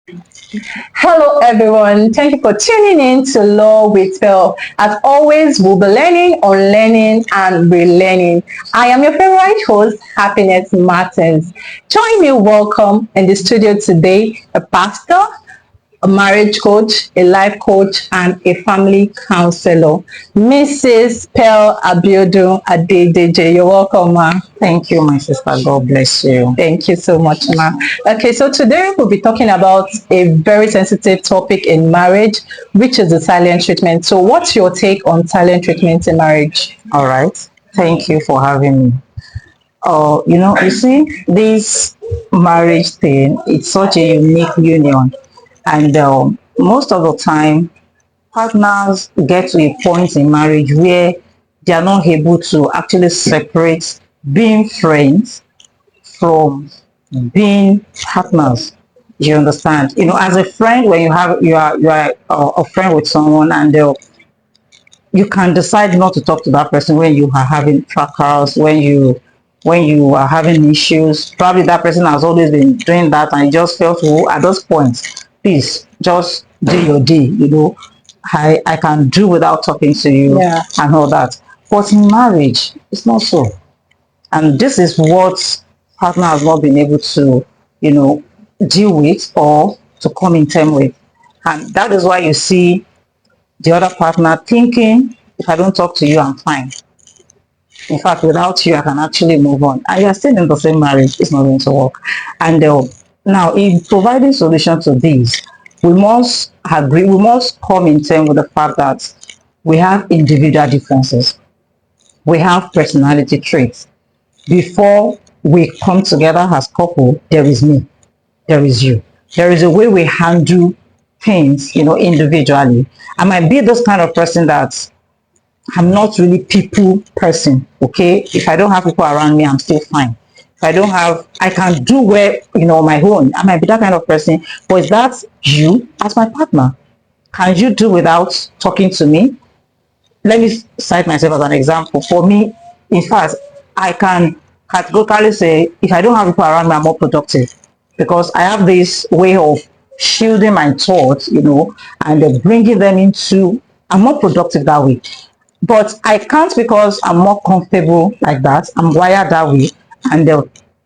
Hello, everyone. Thank you for tuning in to Law with Phil. As always, we'll be learning, unlearning, and relearning. I am your favorite host, Happiness Martins. Join me, welcome in the studio today, a pastor, a marriage coach, a life coach, and a family counselor, Mrs. Pearl Abiodun Adedeje. You're welcome, ma. Thank you, my sister. God bless you. Thank you so much, ma. Okay, so today we'll be talking about a very sensitive topic in marriage, which is the silent treatment. So, what's your take on silent treatment in marriage? All right. Thank you for having me. You see, this marriage thing, it's such a unique union. And most of the time, partners get to a point in marriage where they are not able to actually separate being friends from being partners. You understand? As a friend, when you are a friend with someone, and you can decide not to talk to that person when you are having fracas, when you are having issues. Probably that person has always been doing that, and you just felt, oh, at those points, please just do your deed. I can do without talking to you Yeah. and all that. But in marriage, it's not so. And this is what partner has not been able to, deal with or to come in term with. And that is why you see the other partner thinking, if I don't talk to you, I'm fine. In fact, without you, I can actually move on. And you're still in the same marriage, it's not going to work. And now, in providing solution to this, we must agree, we must come in terms with the fact that we have individual differences, we have personality traits. Before we come together as couple, there is me, there is you. There is a way we handle things, individually. I might be this kind of person that I'm not really people person. Okay, if I don't have people around me, I'm still fine. If I don't have, I can do well, on my own. I might be that kind of person. But is that you as my partner? Can you do without talking to me? Let me cite myself as an example. For me, in fact, I can categorically say if I don't have people around me, I'm more productive because I have this way of shielding my thoughts, and then bringing them into. I'm more productive that way. But I can't because I'm more comfortable like that. I'm wired that way, and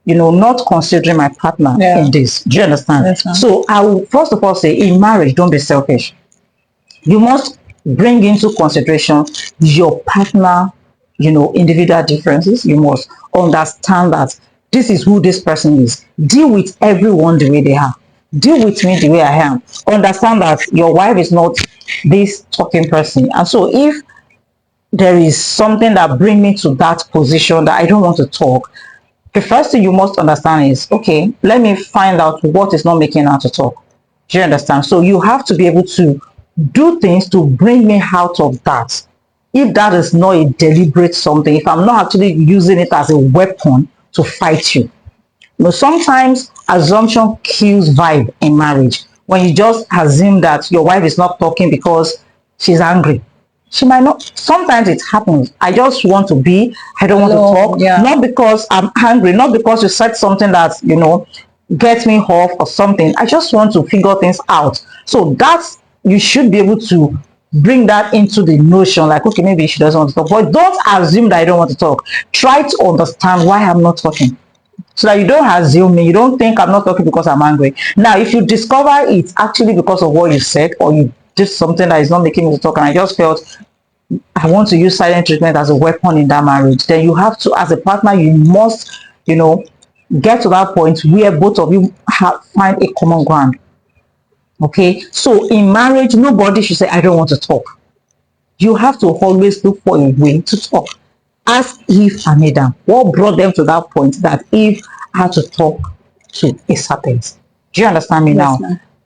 not considering my partner in this. Do you understand? Yes, so I will first of all say, in marriage, don't be selfish. You must bring into consideration your partner, individual differences. You must understand that this is who this person is. Deal with everyone the way they are. Deal with me the way I am. Understand that your wife is not this talking person. And so if there is something that brings me to that position that I don't want to talk, the first thing you must understand is, okay, let me find out what is not making her to talk. Do you understand? So you have to be able to do things to bring me out of that. If that is not a deliberate something, if I'm not actually using it as a weapon to fight you. Sometimes assumption kills vibe in marriage. When you just assume that your wife is not talking because she's angry. She might not. Sometimes it happens. I just want to be, I don't want to talk. Yeah. Not because I'm angry, not because you said something that, gets me off or something. I just want to figure things out. So that's, you should be able to bring that into the notion, like, okay, maybe she doesn't want to talk. But don't assume that I don't want to talk. Try to understand why I'm not talking, so that you don't assume me. You don't think I'm not talking because I'm angry. Now, if you discover it's actually because of what you said, or you did something that is not making me to talk, and I just felt I want to use silent treatment as a weapon in that marriage, then you have to, as a partner, you must, get to that point where both of you find a common ground. Okay, so in marriage, nobody should say, I don't want to talk. You have to always look for a way to talk. Ask Eve and Adam what brought them to that point that Eve had to talk to a serpent. Do you understand me now?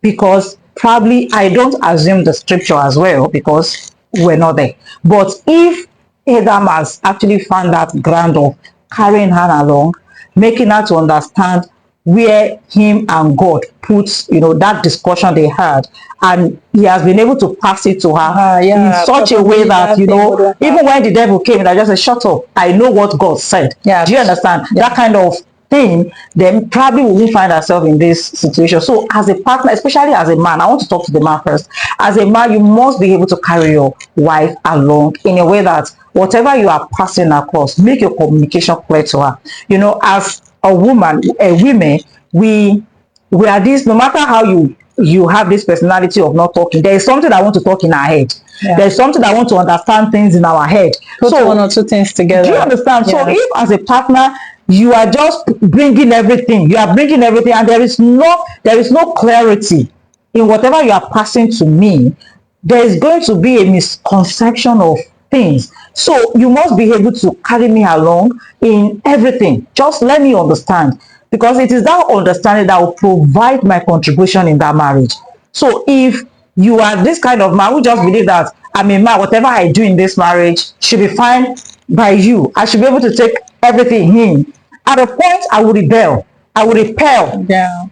Because probably I don't assume the scripture as well because we're not there. But if Adam has actually found that ground of carrying her along, making her to understand where him and God puts, that discussion they had, and he has been able to pass it to her in such a way that, even when the devil came, I just said, shut up, I know what God said. Do you understand? That kind of thing, then probably we will find ourselves in this situation. So as a partner, especially as a man, I want to talk to the man first. As a man, you must be able to carry your wife along in a way that whatever you are passing across, make your communication clear to her. You know, as a woman, women, we are this, no matter how you have this personality of not talking, there is something I want to talk in our head. Yeah. There's something I want to understand things in our head. Put one or two things together. Do you understand? Yeah. So if as a partner you are just bringing everything, and there is no clarity in whatever you are passing to me, there is going to be a misconception of things. So you must be able to carry me along in everything. Just let me understand, because it is that understanding that will provide my contribution in that marriage. So if you are this kind of man who just believe that I'm a man, whatever I do in this marriage should be fine by you, I should be able to take everything in. At a point, I will rebel. I will repel. Yeah.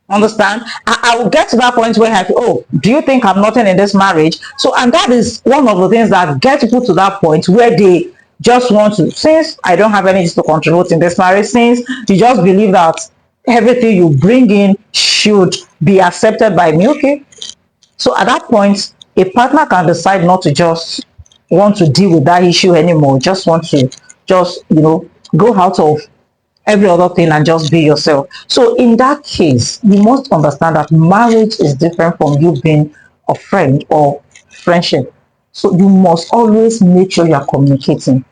Understand? I will get to that point where I feel, oh, do you think I'm nothing in this marriage? So, and that is one of the things that get people to that point where they just want to, since I don't have anything to contribute in this marriage, since you just believe that everything you bring in should be accepted by me, okay? So at that point, a partner can decide not to just want to deal with that issue anymore, just want to go out of every other thing and just be yourself. So in that case, you must understand that marriage is different from you being a friend or friendship. So you must always make sure you are communicating.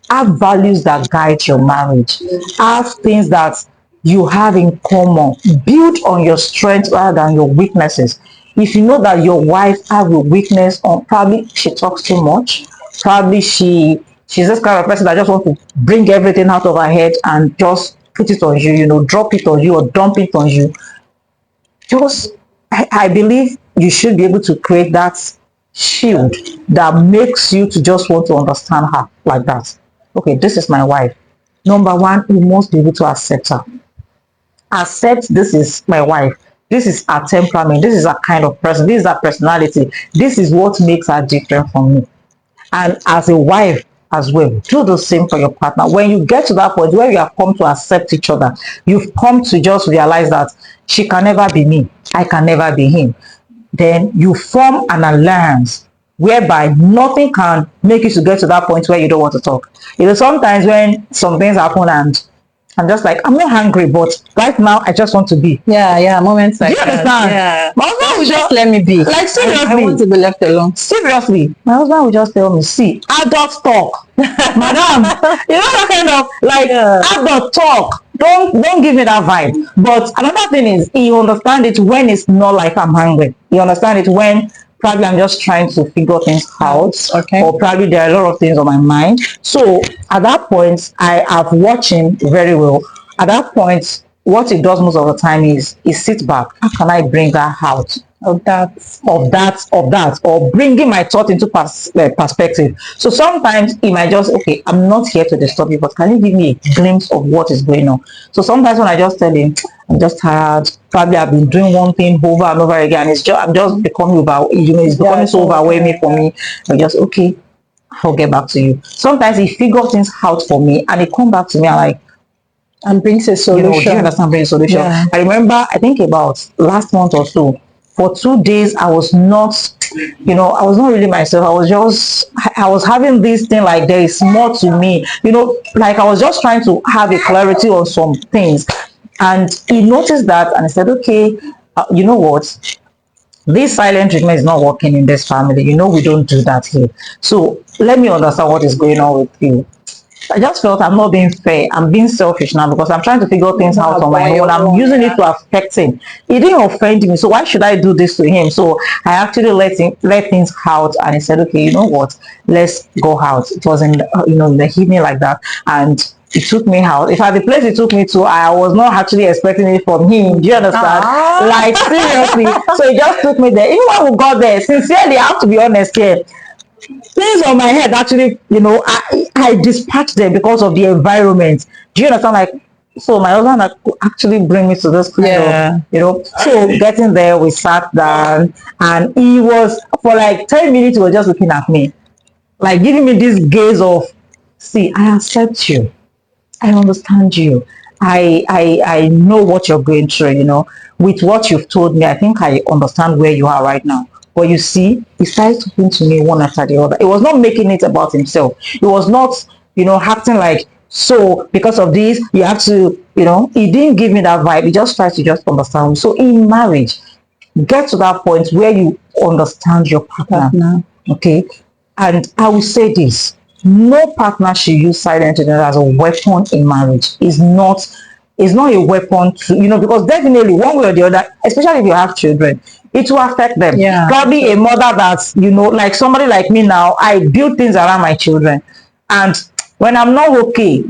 Have values that guide your marriage. Have things that you have in common. Build on your strengths rather than your weaknesses. If you know that your wife have a weakness on, probably she talks too much, probably she's this kind of person that just wants to bring everything out of her head and just put it on you, drop it on you or dump it on you. I believe you should be able to create that shield that makes you to just want to understand her like that. Okay, this is my wife. Number one, you must be able to accept her. Accept this is my wife. This is her temperament. This is her kind of person. This is her personality. This is what makes her different from me. And as a wife as well, do the same for your partner. When you get to that point where you have come to accept each other, you've come to just realize that she can never be me, I can never be him, then you form an alliance whereby nothing can make you to get to that point where you don't want to talk. Sometimes when some things happen and I'm just like, I'm not hungry, but right now I just want to be. Yeah, moments like that. Do you understand? Yeah. My husband will just let me be. Like, seriously. I want to be left alone. Seriously. My husband will just tell me, see, adult talk. Madam, that kind of like adult talk. Don't give me that vibe. But another thing is, you understand it when it's not like I'm hungry. You understand it when probably I'm just trying to figure things out, okay, or probably there are a lot of things on my mind. So at that point, I have watched him very well. At that point, what he does most of the time is he sits back. How can I bring that out? Of that, or bringing my thought into perspective. So sometimes he might just, okay, I'm not here to disturb you, but can you give me a glimpse of what is going on? So sometimes when I just tell him, I'm just tired, probably I've been doing one thing over and over again, I'm just becoming it's becoming so overwhelming for me. I'm just, okay, I'll get back to you. Sometimes he figures things out for me and he come back to me and brings a solution. Do you understand? Brings a solution. Yeah. I remember, I think about last month or so, for 2 days, I was not really myself. I was having this thing like there is more to me. Like I was just trying to have a clarity on some things. And he noticed that and he said, okay, you know what? This silent treatment is not working in this family. We don't do that here. So let me understand what is going on with you. I just felt I'm not being fair. I'm being selfish now because I'm trying to figure things out on my own. I'm using it to affect him. He didn't offend me, so why should I do this to him? So I actually let things out, and he said, "Okay, you know what? Let's go out." It was in the evening like that, and he took me out. In fact, the place he took me to, I was not actually expecting it from him. Do you understand? Like seriously. So he just took me there. Even when we got there, sincerely, I have to be honest here. Things on my head actually, I dispatched them because of the environment. Do you understand? Like, so my husband actually bring me to this kind of, so getting there, we sat down and he was, for like 10 minutes, he was just looking at me, like giving me this gaze of, see, I accept you. I understand you. I know what you're going through, with what you've told me. I think I understand where you are right now. But you see, he started talking to me one after the other. It was not making it about himself. It was not, acting like, so because of this, you have to, he didn't give me that vibe. He just tried to just understand me. So in marriage, get to that point where you understand your partner. Okay. And I will say this: no partner should use silent treatment as a weapon in marriage. It's not a weapon to, because definitely one way or the other, especially if you have children, it will affect them. Yeah. Probably a mother that's, like somebody like me now, I build things around my children. And when I'm not okay,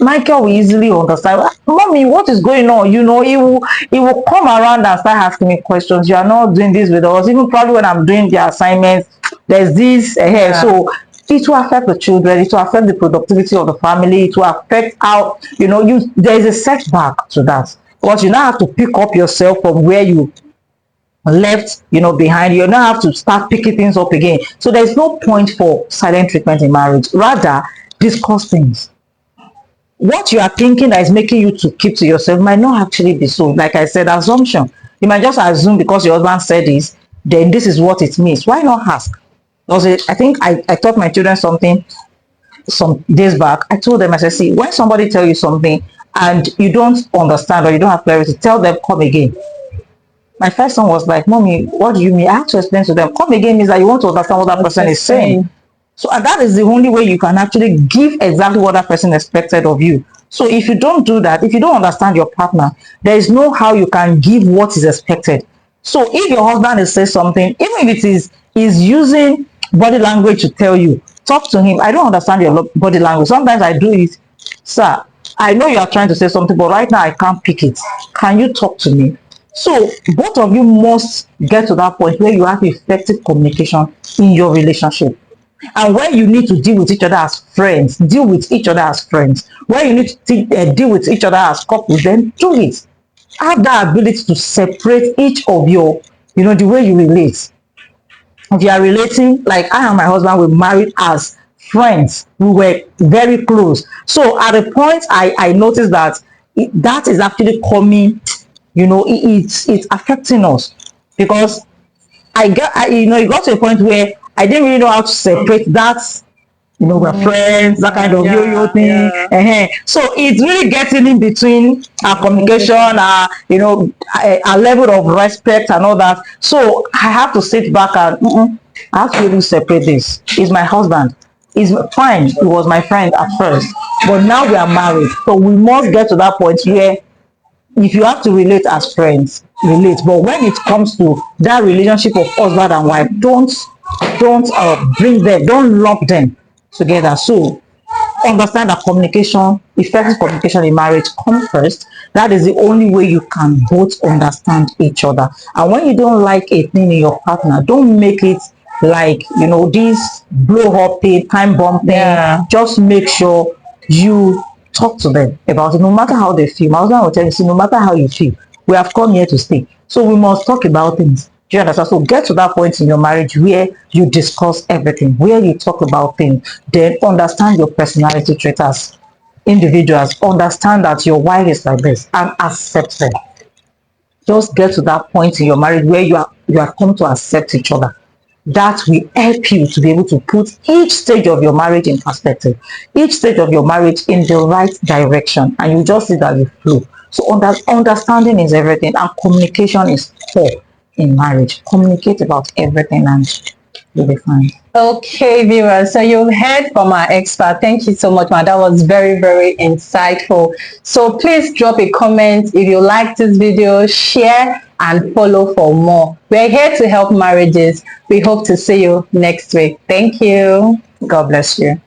Michael will easily understand. Mommy, what is going on? He will come around and start asking me questions. You are not doing this with us. Even probably when I'm doing the assignments, there's this here. So it will affect the children. It will affect the productivity of the family. It will affect how, there is a setback to that. Because you now have to pick up yourself from where you left, behind. You now have to start picking things up again. So there's no point for silent treatment in marriage. Rather, discuss things. What you are thinking that is making you to keep to yourself might not actually be so. Like I said, assumption. You might just assume because your husband said this, then this is what it means. Why not ask? Because I think I taught my children something some days back. I told them, I said, see, when somebody tell you something and you don't understand or you don't have clarity, tell them, come again. My first son was like, Mommy, what do you mean? I have to explain to them. Come again means that you want to understand what that person is saying. So and that is the only way you can actually give exactly what that person expected of you. So if you don't do that, if you don't understand your partner, there is no how you can give what is expected. So if your husband is saying something, even if it is using body language to tell you, talk to him. I don't understand your body language. Sometimes I do it. Sir, I know you are trying to say something, but right now I can't pick it. Can you talk to me? So both of you must get to that point where you have effective communication in your relationship. And where you need to deal with each other as friends, deal with each other as friends. Where you need to deal with each other as couples, then do it. Have that ability to separate each of your, the way you relate. If you are relating, like I and my husband were married as friends, we were very close. So at a point, I noticed that that is actually coming, it's affecting us because it got to a point where I didn't really know how to separate that. We're friends, that kind of yo-yo thing. So it's really getting in between our communication, our level of respect and all that. So I have to sit back and I have to really separate this. He's my husband. He's fine. He was my friend at first, but now we are married. So we must get to that point where if you have to relate as friends, relate. But when it comes to that relationship of husband and wife, don't bring them, don't lump them together. So understand that communication, effective communication in marriage come first. That is the only way you can both understand each other. And when you don't like a thing in your partner, don't make it like this blow up thing, time bomb thing. Just make sure you talk to them about it, no matter how they feel. My husband will tell you, see, no matter how you feel, we have come here to stay. So we must talk about things. Do you understand? So get to that point in your marriage where you discuss everything, where you talk about things, then understand your personality traits as individuals, understand that your wife is like this and accept them. Just get to that point in your marriage where you are come to accept each other. That will help you to be able to put each stage of your marriage in perspective, each stage of your marriage in the right direction, and you just see that you flow. So understanding is everything, and communication is core in marriage. Communicate about everything and you'll be fine. Okay, viewers, so you've heard from our expert. Thank you so much, man. That was very, very insightful. So please drop a comment if you like this video, share and follow for more. We're here to help marriages. We hope to see you next week. Thank you. God bless you.